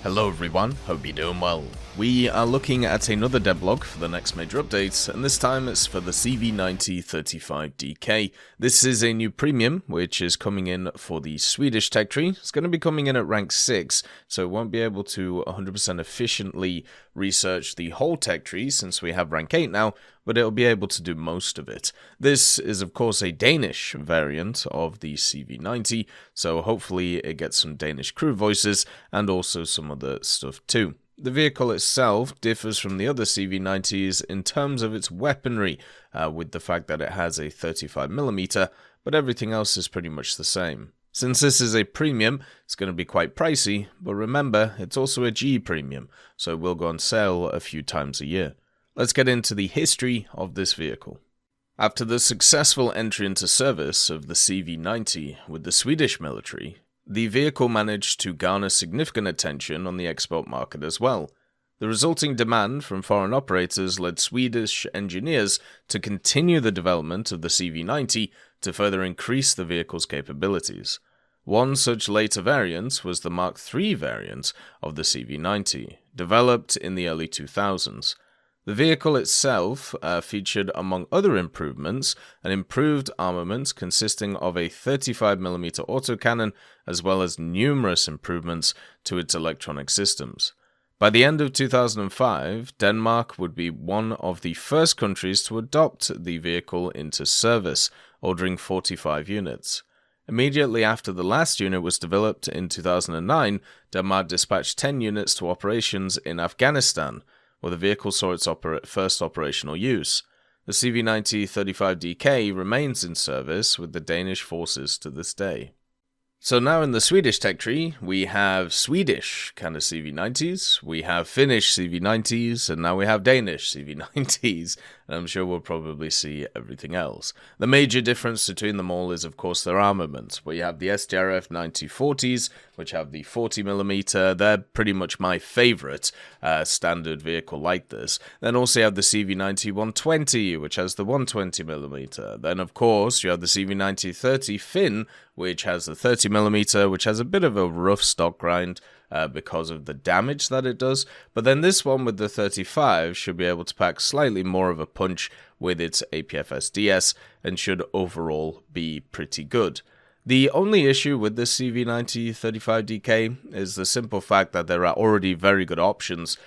Hello everyone, hope you're doing well. We are looking at another devblog for the next major update, and this time it's for the CV9035DK. This is a new premium, which is coming in for the Swedish tech tree. It's going to be coming in at rank 6, so it won't be able to 100% efficiently research the whole tech tree since we have rank 8 now, but it'll be able to do most of it. This is of course a Danish variant of the CV90, so hopefully it gets some Danish crew voices and also some other stuff too. The vehicle itself differs from the other CV90s in terms of its weaponry, with the fact that it has a 35mm, but everything else is pretty much the same. Since this is a premium, it's going to be quite pricey, but remember, it's also a G premium, so it will go on sale a few times a year. Let's get into the history of this vehicle. After the successful entry into service of the CV90 with the Swedish military, the vehicle managed to garner significant attention on the export market as well. The resulting demand from foreign operators led Swedish engineers to continue the development of the CV90 to further increase the vehicle's capabilities. One such later variant was the Mark III variant of the CV90, developed in the early 2000s. The vehicle itself featured, among other improvements, an improved armament consisting of a 35mm autocannon, as well as numerous improvements to its electronic systems. By the end of 2005, Denmark would be one of the first countries to adopt the vehicle into service, ordering 45 units. Immediately after the last unit was developed in 2009, Denmark dispatched 10 units to operations in Afghanistan, where the vehicle saw its first operational use. The CV9035DK remains in service with the Danish forces to this day. So now in the Swedish tech tree, we have Swedish kind of CV90s, we have Finnish CV90s, and now we have Danish CV90s, and I'm sure we'll probably see everything else. The major difference between them all is, of course, their armament, where you have the SDRF 9040s, which have the 40mm, they're pretty much my favourite standard vehicle like this. Then also you have the CV90 120, which has the 120mm. Then, of course, you have the CV9030 Finn, which has the 30mm, which has a bit of a rough stock grind because of the damage that it does. But then this one with the 35 should be able to pack slightly more of a punch with its APFSDS and should overall be pretty good. The only issue with the CV9035DK is the simple fact that there are already very good options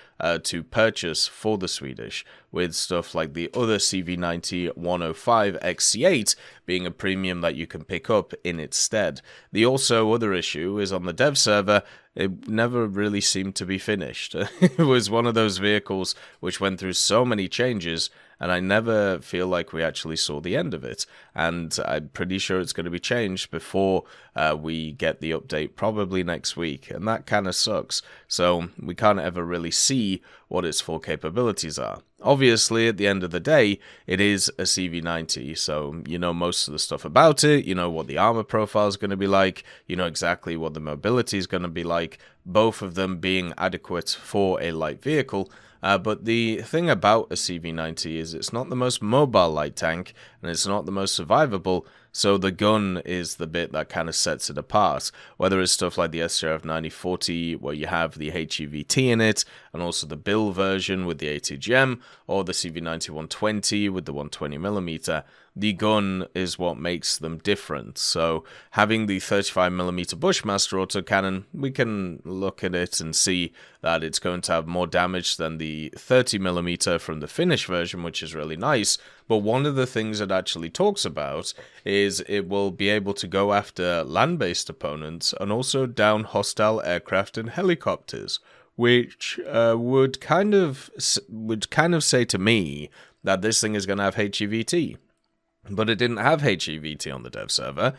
to purchase for the Swedish, with stuff like the other CV90 105 XC8 being a premium that you can pick up in its stead. The also other issue is on the dev server, it never really seemed to be finished. It was one of those vehicles which went through so many changes, and I never feel like we actually saw the end of it. And I'm pretty sure it's going to be changed before we get the update, probably next week. And that kind of sucks. So we can't ever really see what its full capabilities are. Obviously, at the end of the day, it is a CV90, so you know most of the stuff about it, you know what the armor profile is going to be like, you know exactly what the mobility is going to be like, both of them being adequate for a light vehicle. But the thing about a CV90 is it's not the most mobile light tank, and it's not the most survivable, so the gun is the bit that kind of sets it apart. Whether it's stuff like the SDRF 9040, where you have the HEVT in it, and also the Bill version with the ATGM, or the CV90 120 with the 120mm, the gun is what makes them different. So having the 35mm Bushmaster autocannon, we can look at it and see that it's going to have more damage than the 30mm from the Finnish version, which is really nice. But one of the things it actually talks about is it will be able to go after land-based opponents and also down hostile aircraft and helicopters, which would kind of say to me that this thing is going to have HEVT. But it didn't have HEVT on the dev server.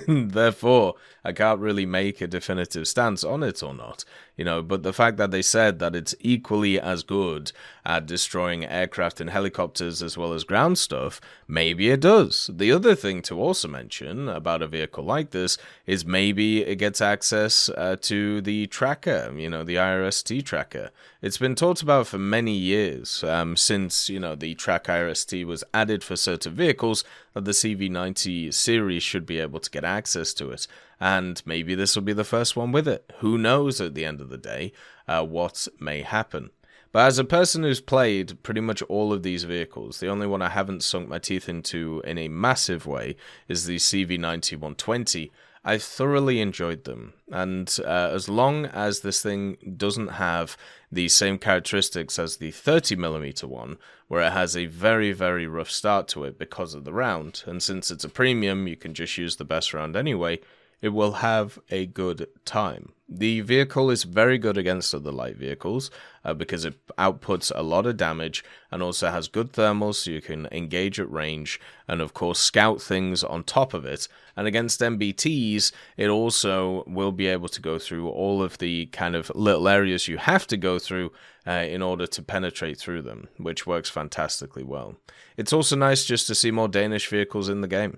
Therefore, I can't really make a definitive stance on it or not. But the fact that they said that it's equally as good at destroying aircraft and helicopters as well as ground stuff, maybe it does. The other thing to also mention about a vehicle like this is maybe it gets access to the tracker, the IRST tracker. It's been talked about for many years, since, the track IRST was added for certain vehicles, that the CV90 series should be able to get access to it. And maybe this will be the first one with it. Who knows at the end of the day what may happen. But as a person who's played pretty much all of these vehicles, the only one I haven't sunk my teeth into in a massive way is the CV90-120. I've thoroughly enjoyed them, and as long as this thing doesn't have the same characteristics as the 30mm one, where it has a very, very rough start to it because of the round, and since it's a premium, you can just use the best round anyway, it will have a good time. The vehicle is very good against other light vehicles because it outputs a lot of damage and also has good thermals, so you can engage at range and of course scout things on top of it. And against MBTs, it also will be able to go through all of the kind of little areas you have to go through in order to penetrate through them, which works fantastically well. It's also nice just to see more Danish vehicles in the game.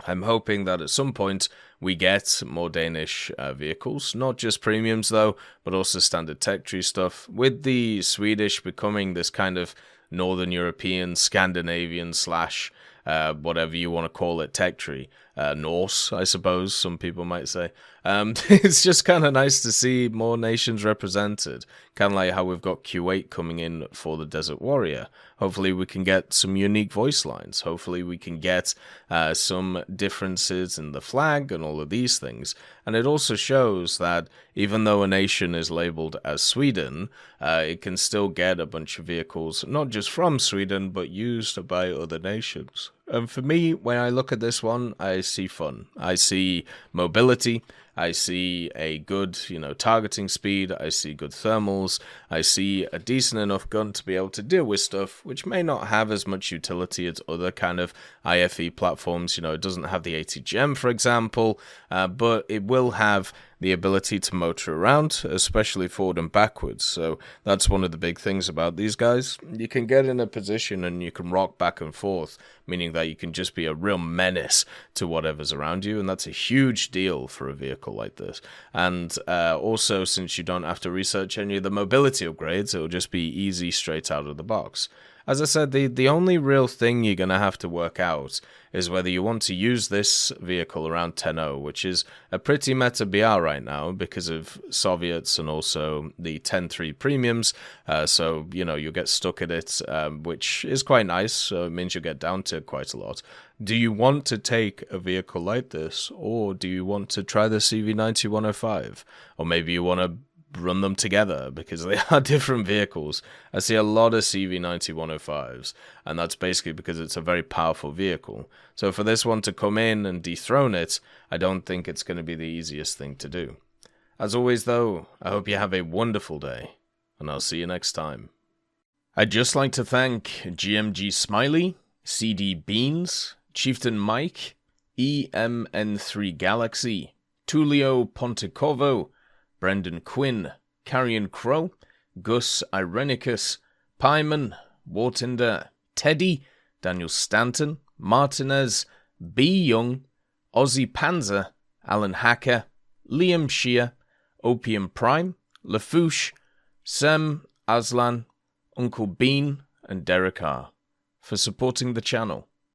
I'm hoping that at some point we get more Danish vehicles, not just premiums though, but also standard tech tree stuff, with the Swedish becoming this kind of Northern European, Scandinavian slash whatever you want to call it, tech tree. Norse, I suppose some people might say. It's just kind of nice to see more nations represented, kind of like how we've got Q8 coming in for the Desert Warrior. Hopefully we can get some unique voice lines. Hopefully we can get some differences in the flag and all of these things. And it also shows that even though a nation is labeled as Sweden, it can still get a bunch of vehicles, not just from Sweden, but used by other nations. And for me, when I look at this one, I see fun. I see mobility. I see a good, targeting speed. I see good thermals. I see a decent enough gun to be able to deal with stuff, which may not have as much utility as other kind of IFE platforms. It doesn't have the ATGM, for example, but it will have the ability to motor around, especially forward and backwards. So that's one of the big things about these guys. You can get in a position and you can rock back and forth, meaning that you can just be a real menace to whatever's around you, and that's a huge deal for a vehicle like this. And also, since you don't have to research any of the mobility upgrades, it'll just be easy straight out of the box. As I said, the only real thing you're going to have to work out is whether you want to use this vehicle around 10.0, which is a pretty meta BR right now because of Soviets and also the 10.3 premiums. So, you'll get stuck at it, which is quite nice. So it means you'll get down to quite a lot. Do you want to take a vehicle like this, or do you want to try the CV90-105? Or maybe you want to run them together because they are different vehicles. I see a lot of CV90-105s, and that's basically because it's a very powerful vehicle. So for this one to come in and dethrone it, I don't think it's going to be the easiest thing to do. As always though, I hope you have a wonderful day, and I'll see you next time. I'd just like to thank GMG Smiley, CD Beans, Chieftain Mike, EMN3 Galaxy, Tulio Pontecorvo, Brendan Quinn, Carrion Crow, Gus Irenicus, Pyman, Wartinder, Teddy, Daniel Stanton, Martinez, B. Young, Ozzy Panzer, Alan Hacker, Liam Shear, Opium Prime, Lafouche, Sem, Aslan, Uncle Bean, and Derek R. for supporting the channel.